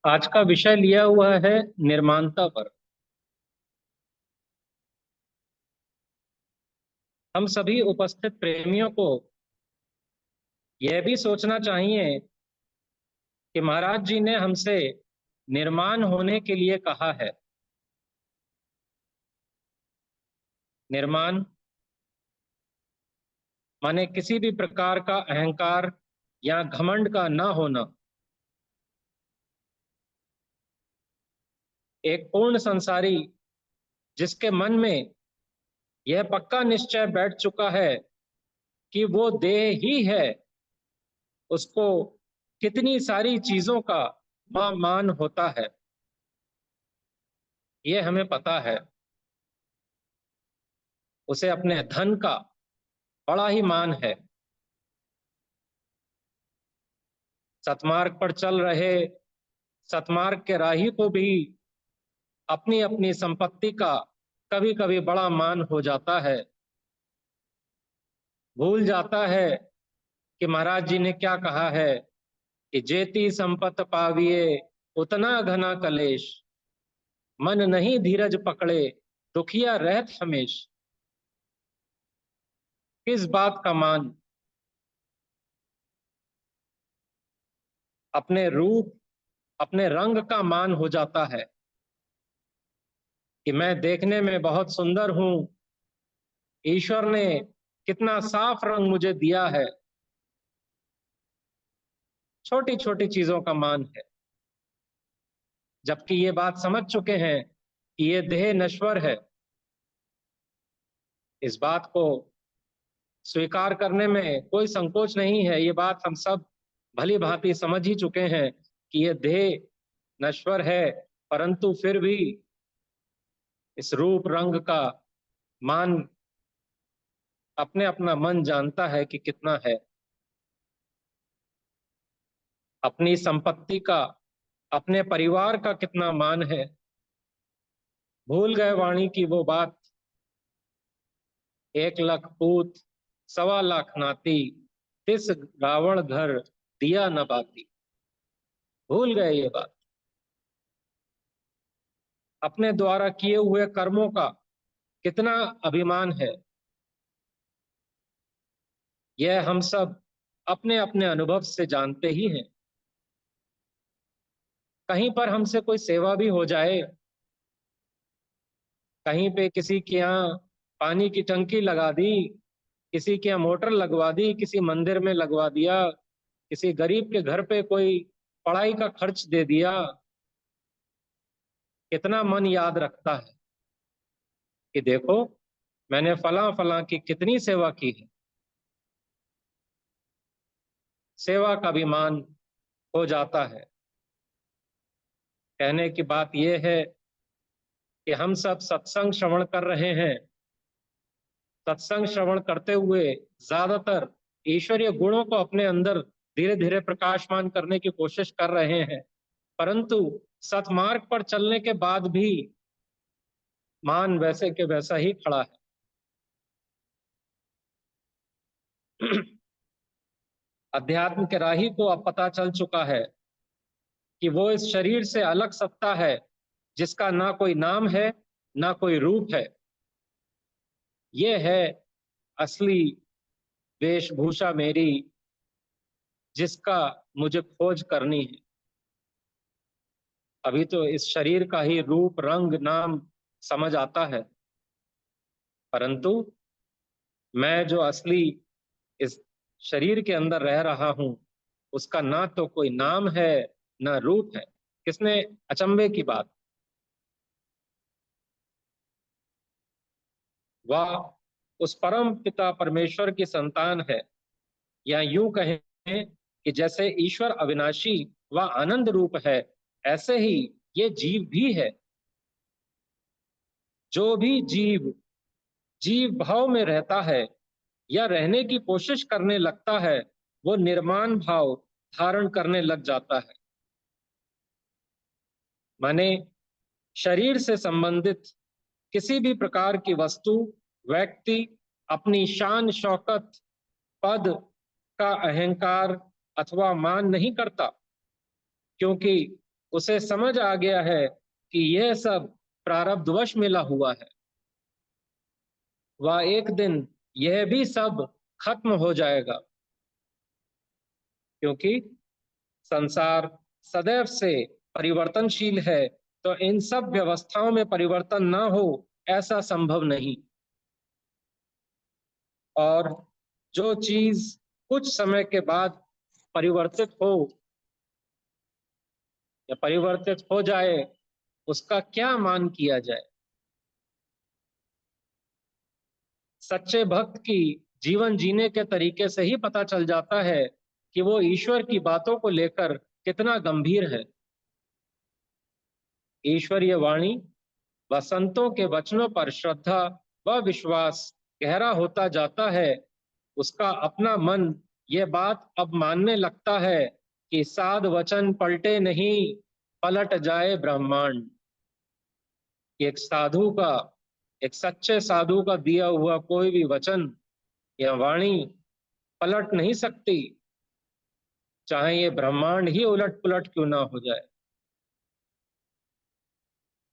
आज का विषय लिया हुआ है निर्माणता पर। हम सभी उपस्थित प्रेमियों को यह भी सोचना चाहिए कि महाराज जी ने हमसे निर्माण होने के लिए कहा है। निर्माण माने किसी भी प्रकार का अहंकार या घमंड का ना होना। एक पूर्ण संसारी जिसके मन में यह पक्का निश्चय बैठ चुका है कि वो देह ही है, उसको कितनी सारी चीजों का मान होता है, ये हमें पता है। उसे अपने धन का बड़ा ही मान है। सतमार्ग पर चल रहे सतमार्ग के राही को भी अपनी अपनी संपत्ति का कभी कभी बड़ा मान हो जाता है। भूल जाता है कि महाराज जी ने क्या कहा है कि जेती संपत पाविए उतना घना कलेश, मन नहीं धीरज पकड़े दुखिया रहत हमेश। किस बात का मान? अपने रूप, अपने रंग का मान हो जाता है कि मैं देखने में बहुत सुंदर हूं, ईश्वर ने कितना साफ रंग मुझे दिया है। छोटी छोटी चीजों का मान है, जबकि ये बात समझ चुके हैं कि ये देह नश्वर है। इस बात को स्वीकार करने में कोई संकोच नहीं है। ये बात हम सब भली भांति समझ ही चुके हैं कि ये देह नश्वर है, परंतु फिर भी इस रूप रंग का मान अपने अपना मन जानता है कि कितना है। अपनी संपत्ति का, अपने परिवार का कितना मान है। भूल गए वाणी की वो बात, 1 लाख पूत 1.25 लाख नाती, तिस रावण घर दिया न बाती। भूल गए ये बात। अपने द्वारा किए हुए कर्मों का कितना अभिमान है, यह हम सब अपने अपने अनुभव से जानते ही हैं। कहीं पर हमसे कोई सेवा भी हो जाए, कहीं पे किसी के यहाँ पानी की टंकी लगा दी, किसी के यहाँ मोटर लगवा दी, किसी मंदिर में लगवा दिया, किसी गरीब के घर पे कोई पढ़ाई का खर्च दे दिया, कितना मन याद रखता है कि देखो मैंने फला फला की कितनी सेवा की है। सेवा का भी मान हो जाता है। कहने की बात यह है कि हम सब सत्संग श्रवण कर रहे हैं। सत्संग श्रवण करते हुए ज्यादातर ईश्वरीय गुणों को अपने अंदर धीरे धीरे प्रकाशमान करने की कोशिश कर रहे हैं, परंतु सतमार्ग पर चलने के बाद भी मान वैसे के वैसा ही खड़ा है। अध्यात्म के राही को अब पता चल चुका है कि वो इस शरीर से अलग सत्ता है, जिसका ना कोई नाम है, ना कोई रूप है। ये है असली वेशभूषा मेरी, जिसका मुझे खोज करनी है। अभी तो इस शरीर का ही रूप रंग नाम समझ आता है, परंतु मैं जो असली इस शरीर के अंदर रह रहा हूं, उसका ना तो कोई नाम है, ना रूप है। किसने अचंभे की बात, वह उस परम पिता परमेश्वर की संतान है। या यूं कहें कि जैसे ईश्वर अविनाशी व आनंद रूप है, ऐसे ही ये जीव भी है। जो भी जीव जीव भाव में रहता है या रहने की कोशिश करने लगता है, वो निर्माण भाव धारण करने लग जाता है। माने शरीर से संबंधित किसी भी प्रकार की वस्तु, व्यक्ति अपनी शान शौकत, पद का अहंकार अथवा मान नहीं करता, क्योंकि उसे समझ आ गया है कि यह सब प्रारब्धवश मिला हुआ है। वह एक दिन यह भी सब खत्म हो जाएगा, क्योंकि संसार सदैव से परिवर्तनशील है, तो इन सब व्यवस्थाओं में परिवर्तन ना हो ऐसा संभव नहीं। और जो चीज कुछ समय के बाद परिवर्तित हो या परिवर्तित हो जाए, उसका क्या मान किया जाए। सच्चे भक्त की जीवन जीने के तरीके से ही पता चल जाता है कि वो ईश्वर की बातों को लेकर कितना गंभीर है। ईश्वरीय वाणी व संतों के वचनों पर श्रद्धा व विश्वास गहरा होता जाता है। उसका अपना मन ये बात अब मानने लगता है कि साध वचन पलटे नहीं, पलट जाए ब्रह्मांड। एक साधु का, एक सच्चे साधु का दिया हुआ कोई भी वचन या वाणी पलट नहीं सकती, चाहे ये ब्रह्मांड ही उलट पुलट क्यों ना हो जाए।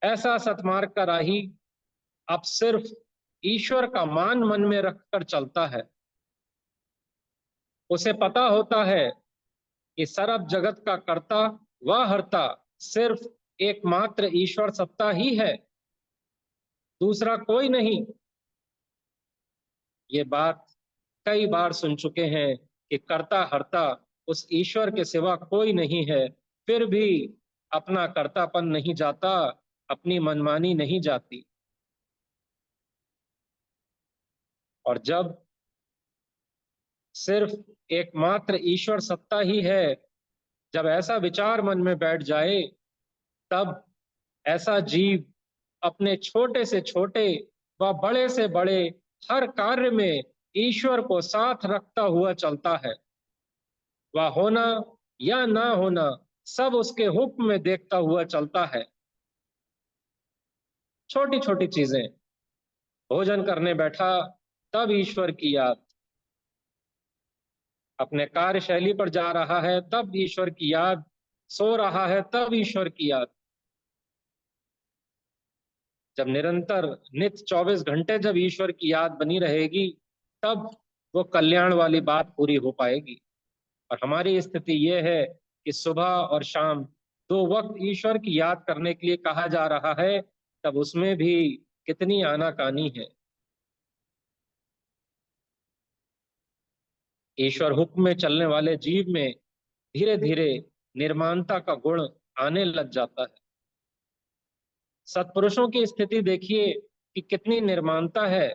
ऐसा सतमार्ग का राही अब सिर्फ ईश्वर का मान मन में रखकर चलता है। उसे पता होता है कि सरब जगत का कर्ता व हर्ता सिर्फ एकमात्र ईश्वर सत्ता ही है, दूसरा कोई नहीं। ये बात कई बार सुन चुके हैं कि कर्ता हर्ता उस ईश्वर के सिवा कोई नहीं है, फिर भी अपना कर्तापन नहीं जाता, अपनी मनमानी नहीं जाती। और जब सिर्फ एकमात्र ईश्वर सत्ता ही है, जब ऐसा विचार मन में बैठ जाए, तब ऐसा जीव अपने छोटे से छोटे व बड़े से बड़े हर कार्य में ईश्वर को साथ रखता हुआ चलता है। वह होना या ना होना सब उसके हुक्म में देखता हुआ चलता है। छोटी छोटी चीजें, भोजन करने बैठा तब ईश्वर की याद, अपने कार्यशैली पर जा रहा है तब ईश्वर की याद, सो रहा है तब ईश्वर की याद। जब निरंतर नित 24 घंटे जब ईश्वर की याद बनी रहेगी, तब वो कल्याण वाली बात पूरी हो पाएगी। और हमारी स्थिति ये है कि सुबह और शाम 2 वक्त ईश्वर की याद करने के लिए कहा जा रहा है, तब उसमें भी कितनी आनाकानी है। ईश्वर हुक्म में चलने वाले जीव में धीरे धीरे निर्माणता का गुण आने लग जाता है। सत्पुरुषों की स्थिति देखिए कि कितनी निर्माणता है।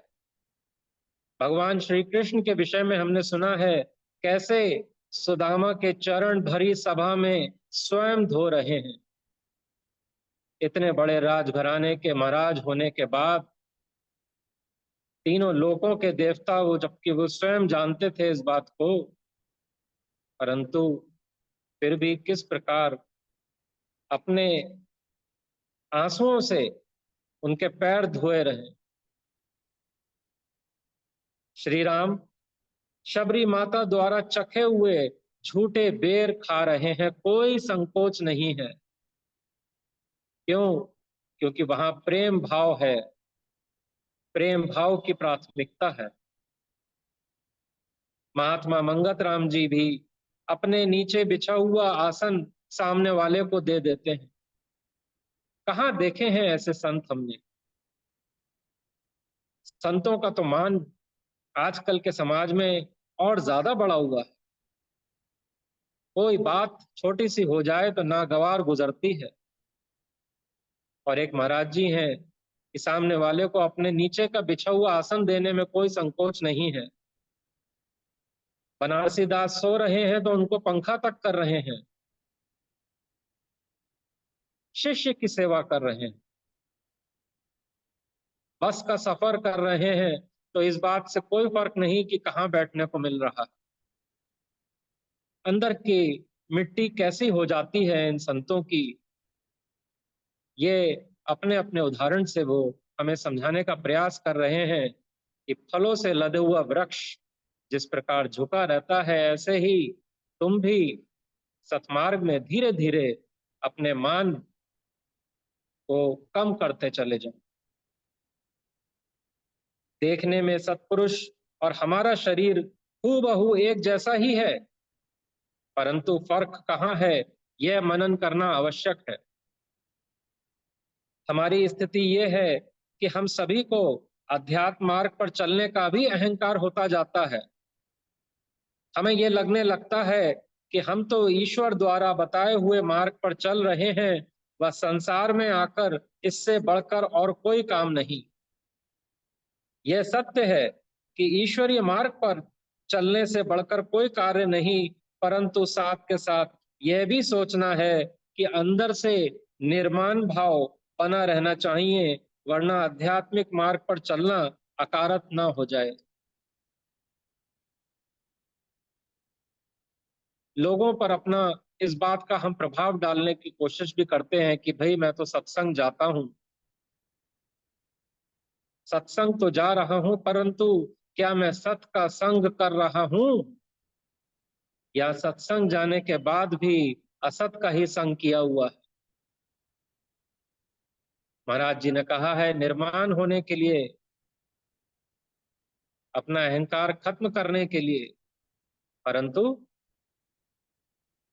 भगवान श्री कृष्ण के विषय में हमने सुना है कैसे सुदामा के चरण भरी सभा में स्वयं धो रहे हैं। इतने बड़े राजघराने के महाराज होने के बाद, तीनों लोकों के देवता वो, जबकि वो स्वयं जानते थे इस बात को, परंतु फिर भी किस प्रकार अपने आंसुओं से उनके पैर धोए रहे। श्री राम शबरी माता द्वारा चखे हुए झूठे बेर खा रहे हैं, कोई संकोच नहीं है। क्यों? क्योंकि वहां प्रेम भाव है, प्रेम भाव की प्राथमिकता है। महात्मा मंगत राम जी भी अपने नीचे बिछा हुआ आसन सामने वाले को दे देते हैं। कहाँ देखे हैं ऐसे संत हमने। संतों का तो मान आजकल के समाज में और ज्यादा बढ़ा हुआ है। कोई बात छोटी सी हो जाए तो नागवार गुजरती है। और एक महाराज जी हैं कि सामने वाले को अपने नीचे का बिछा हुआ आसन देने में कोई संकोच नहीं है। बनारसी दास सो रहे हैं तो उनको पंखा तक कर रहे हैं, शिष्य की सेवा कर रहे हैं। बस का सफर कर रहे हैं तो इस बात से कोई फर्क नहीं कि कहाँ बैठने को मिल रहा। अंदर की मिट्टी कैसी हो जाती है इन संतों की, ये अपने अपने उदाहरण से वो हमें समझाने का प्रयास कर रहे हैं कि फलों से लदे हुआ वृक्ष जिस प्रकार झुका रहता है, ऐसे ही तुम भी सतमार्ग में धीरे धीरे अपने मान को कम करते चले जाएं। देखने में सत्पुरुष और हमारा शरीर हूबहू एक जैसा ही है, परंतु फर्क कहाँ है, यह मनन करना आवश्यक है। हमारी स्थिति ये है कि हम सभी को अध्यात्म मार्ग पर चलने का भी अहंकार होता जाता है। हमें ये लगने लगता है कि हम तो ईश्वर द्वारा बताए हुए मार्ग पर चल रहे हैं, वह संसार में आकर इससे बढ़कर और कोई काम नहीं। यह सत्य है कि ईश्वरीय मार्ग पर चलने से बढ़कर कोई कार्य नहीं, परंतु साथ के साथ यह भी सोचना है कि अंदर से निर्माण भाव बना रहना चाहिए, वरना आध्यात्मिक मार्ग पर चलना अकारत ना हो जाए। लोगों पर अपना इस बात का हम प्रभाव डालने की कोशिश भी करते हैं कि भाई मैं तो सत्संग जाता हूँ, सत्संग तो जा रहा हूँ, परंतु क्या मैं सत का संग कर रहा हूँ, या सत्संग जाने के बाद भी असत का ही संग किया हुआ है। महाराज जी ने कहा है, निर्माण होने के लिए, अपना अहंकार खत्म करने के लिए, परंतु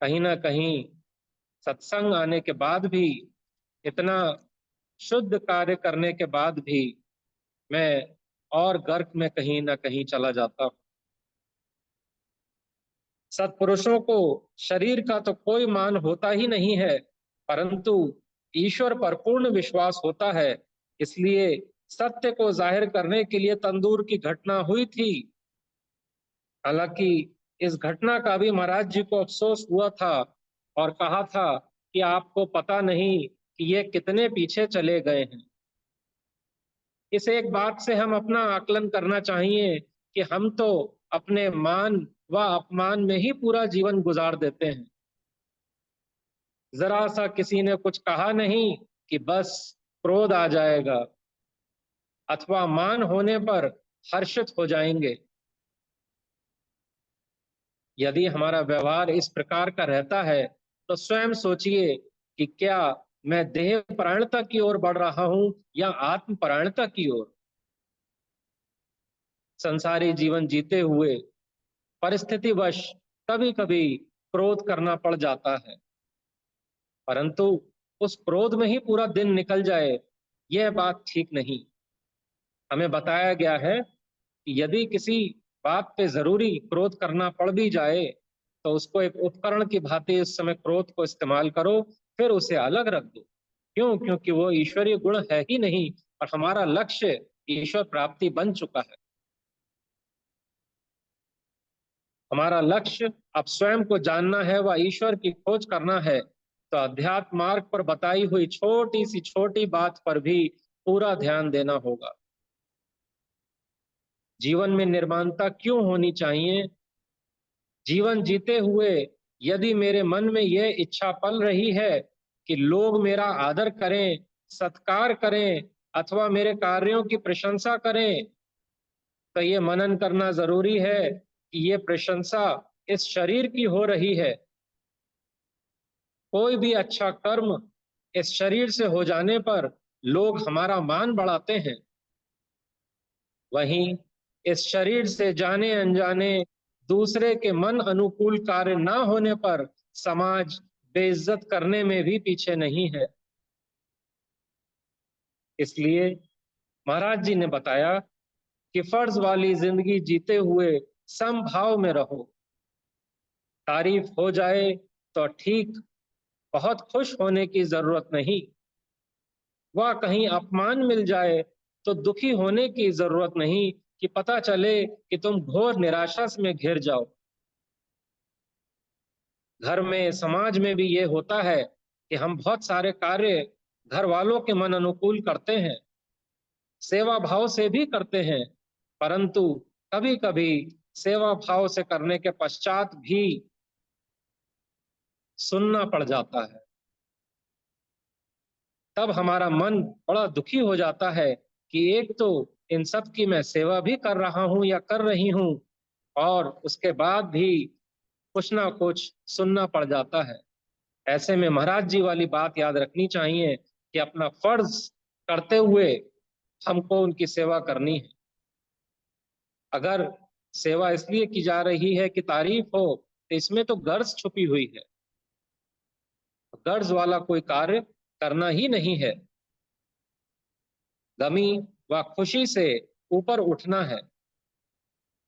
कहीं ना कहीं सत्संग आने के बाद भी, इतना शुद्ध कार्य करने के बाद भी मैं और गर्क में कहीं ना कहीं चला जाता हूँ। सत्पुरुषों को शरीर का तो कोई मान होता ही नहीं है, परंतु ईश्वर पर पूर्ण विश्वास होता है। इसलिए सत्य को जाहिर करने के लिए तंदूर की घटना हुई थी। हालांकि इस घटना का भी महाराज जी को अफसोस हुआ था और कहा था कि आपको पता नहीं कि ये कितने पीछे चले गए हैं। इस एक बात से हम अपना आकलन करना चाहिए कि हम तो अपने मान व अपमान में ही पूरा जीवन गुजार देते हैं। जरा सा किसी ने कुछ कहा नहीं कि बस क्रोध आ जाएगा, अथवा मान होने पर हर्षित हो जाएंगे। यदि हमारा व्यवहार इस प्रकार का रहता है तो स्वयं सोचिए कि क्या मैं देह परायणता की ओर बढ़ रहा हूं या आत्म परायणता की ओर। संसारी जीवन जीते हुए परिस्थितिवश कभी कभी क्रोध करना पड़ जाता है, परंतु उस क्रोध में ही पूरा दिन निकल जाए, यह बात ठीक नहीं। हमें बताया गया है कि यदि किसी बात पे जरूरी क्रोध करना पड़ भी जाए तो उसको एक उपकरण की भांति उस समय क्रोध को इस्तेमाल करो, फिर उसे अलग रख दो। क्यों? क्योंकि वो ईश्वरीय गुण है ही नहीं और हमारा लक्ष्य ईश्वर प्राप्ति बन चुका है। हमारा लक्ष्य अब स्वयं को जानना है व ईश्वर की खोज करना है। तो अध्यात्म मार्ग पर बताई हुई छोटी सी छोटी बात पर भी पूरा ध्यान देना होगा। जीवन में निर्माणता क्यों होनी चाहिए? जीवन जीते हुए यदि मेरे मन में यह इच्छा पल रही है कि लोग मेरा आदर करें, सत्कार करें, अथवा मेरे कार्यों की प्रशंसा करें, तो ये मनन करना जरूरी है कि ये प्रशंसा इस शरीर की हो रही है। कोई भी अच्छा कर्म इस शरीर से हो जाने पर लोग हमारा मान बढ़ाते हैं, वहीं इस शरीर से जाने अनजाने दूसरे के मन अनुकूल कार्य ना होने पर समाज बेइज्जत करने में भी पीछे नहीं है। इसलिए महाराज जी ने बताया कि फर्ज वाली जिंदगी जीते हुए समभाव में रहो। तारीफ हो जाए तो ठीक, बहुत खुश होने की जरूरत नहीं। वह कहीं अपमान मिल जाए तो दुखी होने की जरूरत नहीं कि पता चले कि तुम घोर निराशा में घिर जाओ। घर में समाज में भी ये होता है कि हम बहुत सारे कार्य घर वालों के मन अनुकूल करते हैं, सेवा भाव से भी करते हैं, परंतु कभी कभी सेवा भाव से करने के पश्चात भी सुनना पड़ जाता है। तब हमारा मन बड़ा दुखी हो जाता है कि एक तो इन सब की मैं सेवा भी कर रहा हूं या कर रही हूं, और उसके बाद भी कुछ ना कुछ सुनना पड़ जाता है। ऐसे में महाराज जी वाली बात याद रखनी चाहिए कि अपना फर्ज करते हुए हमको उनकी सेवा करनी है। अगर सेवा इसलिए की जा रही है कि तारीफ हो, तो इसमें तो गर्ज छुपी हुई है। गर्ज वाला कोई कार्य करना ही नहीं है। गमी व खुशी से ऊपर उठना है।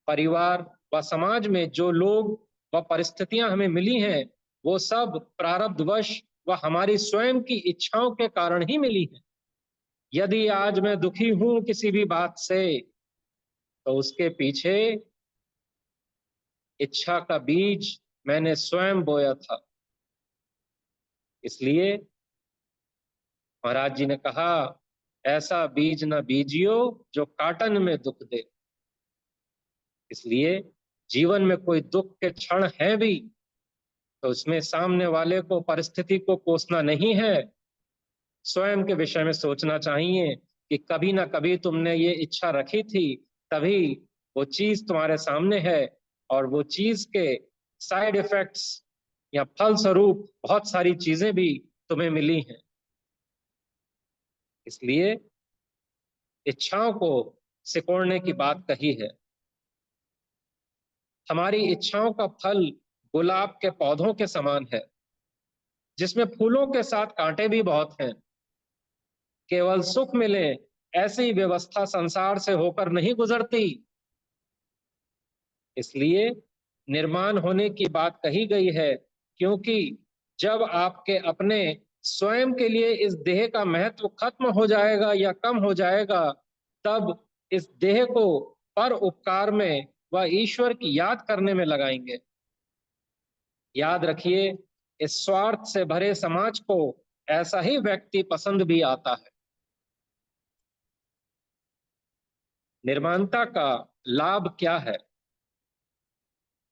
परिवार व समाज में जो लोग व परिस्थितियां हमें मिली हैं, वो सब प्रारब्धवश व हमारी स्वयं की इच्छाओं के कारण ही मिली हैं। यदि आज मैं दुखी हूं किसी भी बात से, तो उसके पीछे इच्छा का बीज मैंने स्वयं बोया था। इसलिए महाराज जी ने कहा, ऐसा बीज न बीजियो जो काटन में दुख दे। इसलिए जीवन में कोई दुख के क्षण है भी, तो उसमें सामने वाले को, परिस्थिति को कोसना नहीं है। स्वयं के विषय में सोचना चाहिए कि कभी ना कभी तुमने ये इच्छा रखी थी, तभी वो चीज तुम्हारे सामने है, और वो चीज के साइड इफेक्ट्स या फल स्वरूप बहुत सारी चीजें भी तुम्हें मिली हैं। इसलिए इच्छाओं को सिकोड़ने की बात कही है। हमारी इच्छाओं का फल गुलाब के पौधों के समान है, जिसमें फूलों के साथ कांटे भी बहुत हैं। केवल सुख मिले ऐसी व्यवस्था संसार से होकर नहीं गुजरती। इसलिए निर्माण होने की बात कही गई है, क्योंकि जब आपके अपने स्वयं के लिए इस देह का महत्व खत्म हो जाएगा या कम हो जाएगा, तब इस देह को पर उपकार में व ईश्वर की याद करने में लगाएंगे। याद रखिए, इस स्वार्थ से भरे समाज को ऐसा ही व्यक्ति पसंद भी आता है। निर्माणता का लाभ क्या है?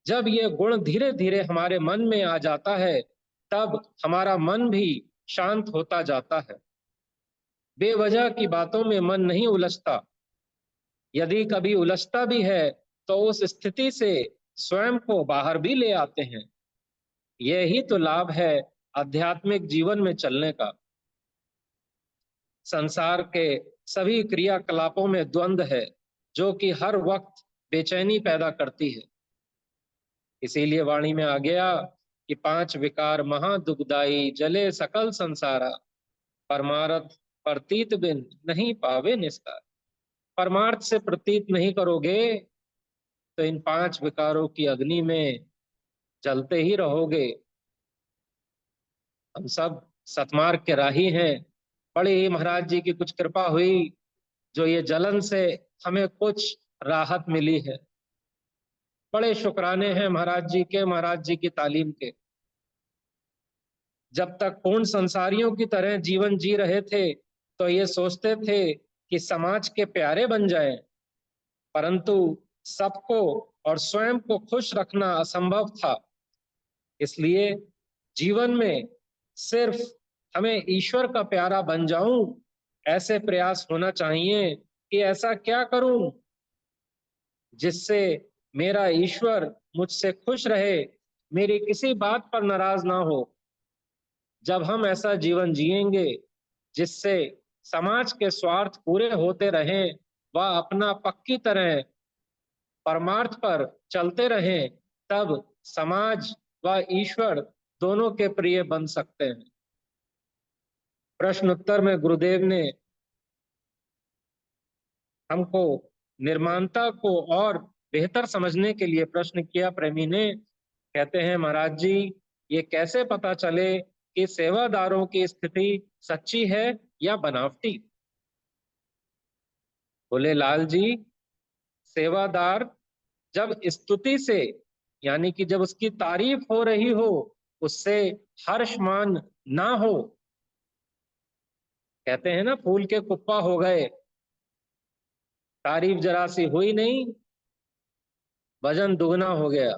जब ये गुण धीरे धीरे हमारे मन में आ जाता है, तब हमारा मन भी शांत होता जाता है। बेवजह की बातों में मन नहीं उलझता। यदि कभी उलझता भी है, तो उस स्थिति से स्वयं को बाहर भी ले आते हैं। यही तो लाभ है आध्यात्मिक जीवन में चलने का। संसार के सभी क्रियाकलापों में द्वंद्व है, जो कि हर वक्त बेचैनी पैदा करती है। इसीलिए वाणी में आ गया कि पांच विकार महादुखदाई, जले सकल संसारा, परमार्थ प्रतीत बिन नहीं पावे निस्तार। परमार्थ से प्रतीत नहीं करोगे, तो इन पांच विकारों की अग्नि में जलते ही रहोगे। हम सब सतमार्ग के राही हैं। बड़ी ही महाराज जी की कुछ कृपा हुई, जो ये जलन से हमें कुछ राहत मिली है। बड़े शुक्राने हैं महाराज जी के, महाराज जी की तालीम के। जब तक पूर्ण संसारियों की तरह जीवन जी रहे थे, तो ये सोचते थे कि समाज के प्यारे बन जाएं, परंतु सबको और स्वयं को खुश रखना असंभव था। इसलिए जीवन में सिर्फ हमें ईश्वर का प्यारा बन जाऊं, ऐसे प्रयास होना चाहिए कि ऐसा क्या करूं जिससे मेरा ईश्वर मुझसे खुश रहे, मेरी किसी बात पर नाराज ना हो। जब हम ऐसा जीवन जिएंगे जिससे समाज के स्वार्थ पूरे होते रहें, वह अपना पक्की तरह परमार्थ पर चलते रहें, तब समाज व ईश्वर दोनों के प्रिय बन सकते हैं। प्रश्न उत्तर में गुरुदेव ने हमको निर्माणता को और बेहतर समझने के लिए प्रश्न किया। प्रेमी ने कहते हैं, महाराज जी, ये कैसे पता चले कि सेवादारों की स्थिति सच्ची है या बनावटी? बोले, लाल जी, सेवादार जब स्तुति से, यानी कि जब उसकी तारीफ हो रही हो, उससे हर्षमान ना हो, कहते हैं ना, फूल के कुप्पा हो गए, तारीफ जरा सी हुई नहीं, वजन दुगना हो गया।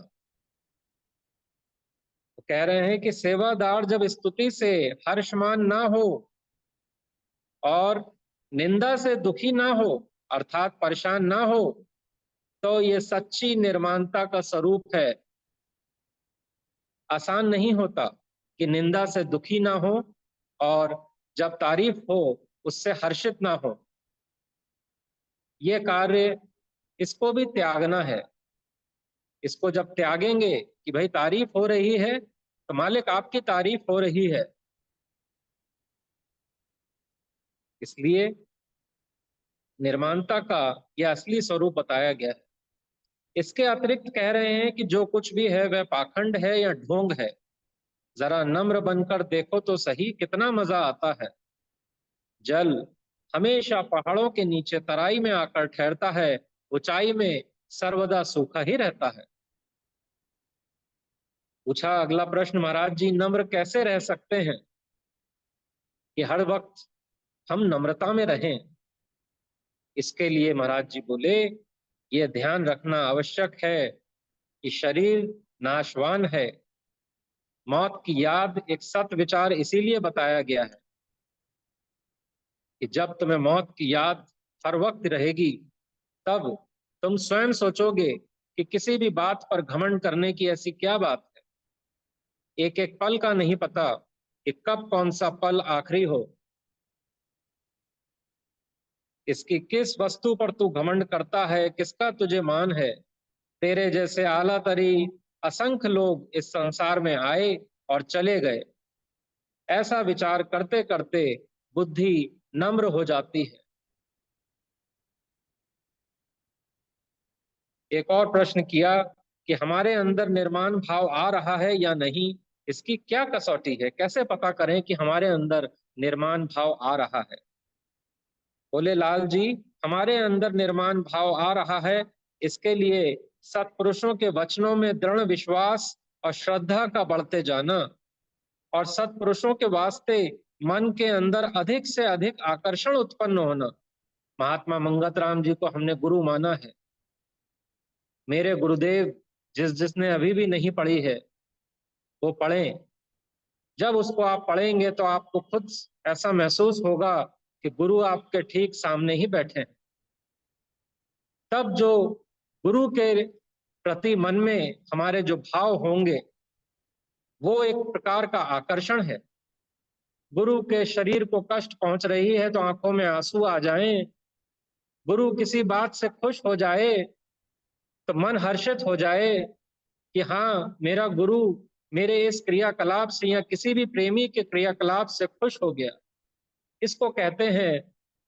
तो कह रहे हैं कि सेवादार जब स्तुति से हर्षमान ना हो और निंदा से दुखी ना हो, अर्थात परेशान ना हो, तो ये सच्ची निर्माणता का स्वरूप है। आसान नहीं होता, कि निंदा से दुखी ना हो और जब तारीफ हो उससे हर्षित ना हो। ये कार्य, इसको भी त्यागना है। इसको जब त्यागेंगे कि भाई तारीफ हो रही है तो मालिक आपकी तारीफ हो रही है, इसलिए निर्माणता का यह असली स्वरूप बताया गया है। इसके अतिरिक्त कह रहे हैं कि जो कुछ भी है वह पाखंड है या ढोंग है। जरा नम्र बनकर देखो तो सही, कितना मजा आता है। जल हमेशा पहाड़ों के नीचे तराई में आकर ठहरता है, ऊंचाई में सर्वदा सूखा ही रहता है। पूछा अगला प्रश्न, महाराज जी नम्र कैसे रह सकते हैं कि हर वक्त हम नम्रता में रहें? इसके लिए महाराज जी बोले, ये ध्यान रखना आवश्यक है कि शरीर नाशवान है। मौत की याद एक सत विचार इसीलिए बताया गया है कि जब तुम्हें मौत की याद हर वक्त रहेगी, तब तुम स्वयं सोचोगे कि किसी भी बात पर घमंड करने की ऐसी क्या बात है। एक एक पल का नहीं पता कि कब कौन सा पल आखिरी हो। इसकी किस वस्तु पर तू घमंड करता है, किसका तुझे मान है। तेरे जैसे आला तरी असंख्य लोग इस संसार में आए और चले गए। ऐसा विचार करते करते बुद्धि नम्र हो जाती है। एक और प्रश्न किया कि हमारे अंदर निर्माण भाव आ रहा है या नहीं, इसकी क्या कसौटी है, कैसे पता करें कि हमारे अंदर निर्माण भाव आ रहा है। बोले लाल जी, हमारे अंदर निर्माण भाव आ रहा है, इसके लिए सत्पुरुषों के वचनों में दृढ़ विश्वास और श्रद्धा का बढ़ते जाना, और सत्पुरुषों के वास्ते मन के अंदर अधिक से अधिक आकर्षण उत्पन्न होना। महात्मा मंगत राम जी को हमने गुरु माना है। मेरे गुरुदेव जिसने अभी भी नहीं पढ़ी है वो पढ़ें। जब उसको आप पढ़ेंगे तो आपको खुद ऐसा महसूस होगा कि गुरु आपके ठीक सामने ही बैठे हैं। तब जो गुरु के प्रति मन में हमारे जो भाव होंगे वो एक प्रकार का आकर्षण है। गुरु के शरीर को कष्ट पहुंच रही है तो आंखों में आंसू आ जाएं, गुरु किसी बात से खुश हो जाए तो मन हर्षित हो जाए कि हाँ मेरा गुरु मेरे इस क्रियाकलाप से या किसी भी प्रेमी के क्रियाकलाप से खुश हो गया। इसको कहते हैं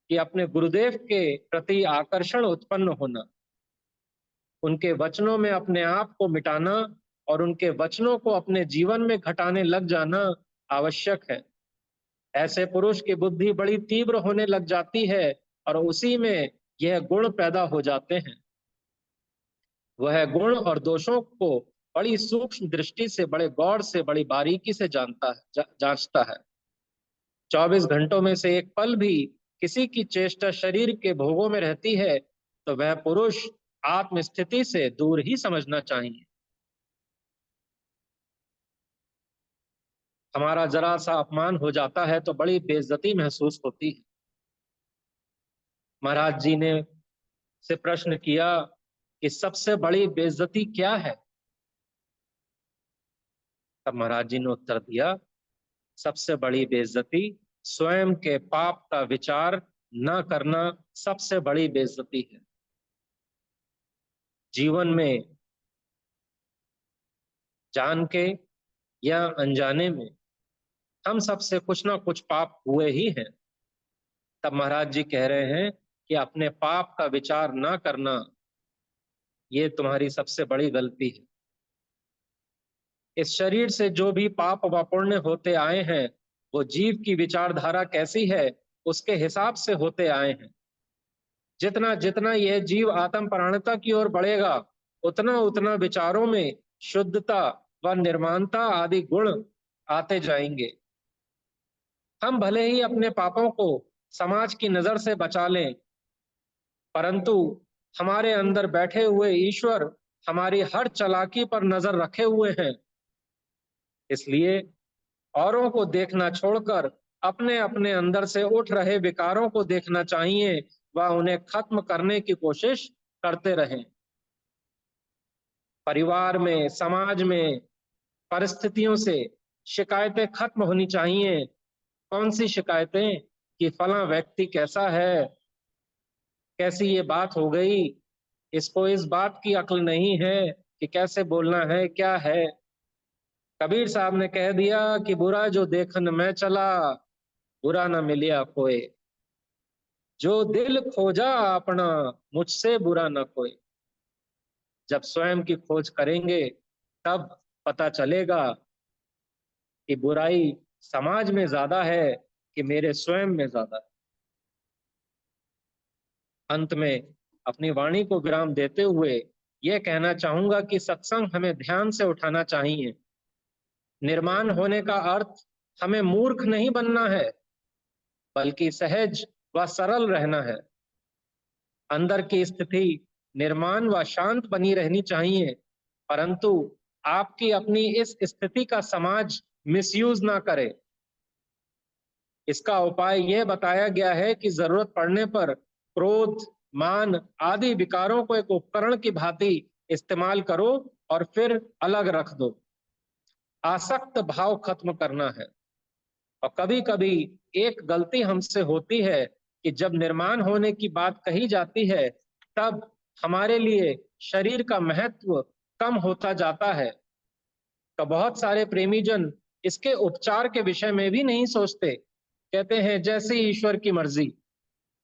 कि अपने गुरुदेव के प्रति आकर्षण उत्पन्न होना, उनके वचनों में अपने आप को मिटाना और उनके वचनों को अपने जीवन में घटाने लग जाना आवश्यक है। ऐसे पुरुष की बुद्धि बड़ी तीव्र होने लग जाती है और उसी में यह गुण पैदा हो जाते हैं। वह गुण और दोषों को बड़ी सूक्ष्म दृष्टि से, बड़े गौर से, बड़ी बारीकी से जानता है, जांचता है। 24 घंटों में से एक पल भी किसी की चेष्टा शरीर के भोगों में रहती है तो वह पुरुष आत्मस्थिति से दूर ही समझना चाहिए। हमारा जरा सा अपमान हो जाता है तो बड़ी बेइज्जती महसूस होती है। महाराज जी ने से प्रश्न किया कि सबसे बड़ी बेइज्जती क्या है। तब महाराज जी ने उत्तर दिया, सबसे बड़ी बेइज्जती स्वयं के पाप का विचार न करना सबसे बड़ी बेइज्जती है। जीवन में जान के या अनजाने में हम सबसे कुछ ना कुछ पाप हुए ही हैं। तब महाराज जी कह रहे हैं कि अपने पाप का विचार ना करना ये तुम्हारी सबसे बड़ी गलती है। इस शरीर से जो भी पाप व पुण्य होते आए हैं वो जीव की विचारधारा कैसी है उसके हिसाब से होते आए हैं। जितना जितना यह जीव आत्म प्राणता की ओर बढ़ेगा उतना उतना विचारों में शुद्धता व निर्माणता आदि गुण आते जाएंगे। हम भले ही अपने पापों को समाज की नजर से बचा लें, परंतु हमारे अंदर बैठे हुए ईश्वर हमारी हर चालाकी पर नजर रखे हुए हैं। इसलिए औरों को देखना छोड़कर अपने अपने अंदर से उठ रहे विकारों को देखना चाहिए व उन्हें खत्म करने की कोशिश करते रहें। परिवार में, समाज में, परिस्थितियों से शिकायतें खत्म होनी चाहिए। कौन सी शिकायतें? कि फला व्यक्ति कैसा है, कैसी ये बात हो गई, इसको इस बात की अक्ल नहीं है कि कैसे बोलना है, क्या है। कबीर साहब ने कह दिया कि बुरा जो देखन मैं चला, बुरा न मिलिया कोई। जो दिल खोजा अपना, मुझसे बुरा न कोई। जब स्वयं की खोज करेंगे तब पता चलेगा कि बुराई समाज में ज्यादा है कि मेरे स्वयं में ज्यादा है। अंत में अपनी वाणी को विराम देते हुए यह कहना चाहूंगा कि सत्संग हमें ध्यान से उठाना चाहिए। निर्माण होने का अर्थ हमें मूर्ख नहीं बनना है, बल्कि सहज व सरल रहना है। अंदर की स्थिति निर्माण व शांत बनी रहनी चाहिए, परंतु आपकी अपनी इस स्थिति का समाज मिसयूज ना करे। इसका उपाय यह बताया गया है कि जरूरत पड़ने पर क्रोध, मान आदि विकारों को एक उपकरण की भांति इस्तेमाल करो और फिर अलग रख दो। आसक्त भाव खत्म करना है। और कभी कभी एक गलती हमसे होती है कि जब निर्माण होने की बात कही जाती है तब हमारे लिए शरीर का महत्व कम होता जाता है। तो बहुत सारे प्रेमी जन इसके उपचार के विषय में भी नहीं सोचते। कहते हैं जैसे ईश्वर की मर्जी।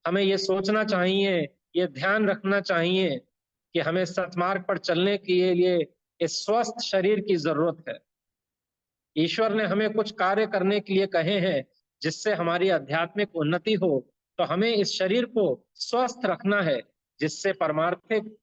हमें ये सोचना चाहिए, ये ध्यान रखना चाहिए कि हमें सतमार्ग पर चलने के लिए इस स्वस्थ शरीर की जरूरत है। ईश्वर ने हमें कुछ कार्य करने के लिए कहे हैं जिससे हमारी आध्यात्मिक उन्नति हो, तो हमें इस शरीर को स्वस्थ रखना है, जिससे परमार्थिक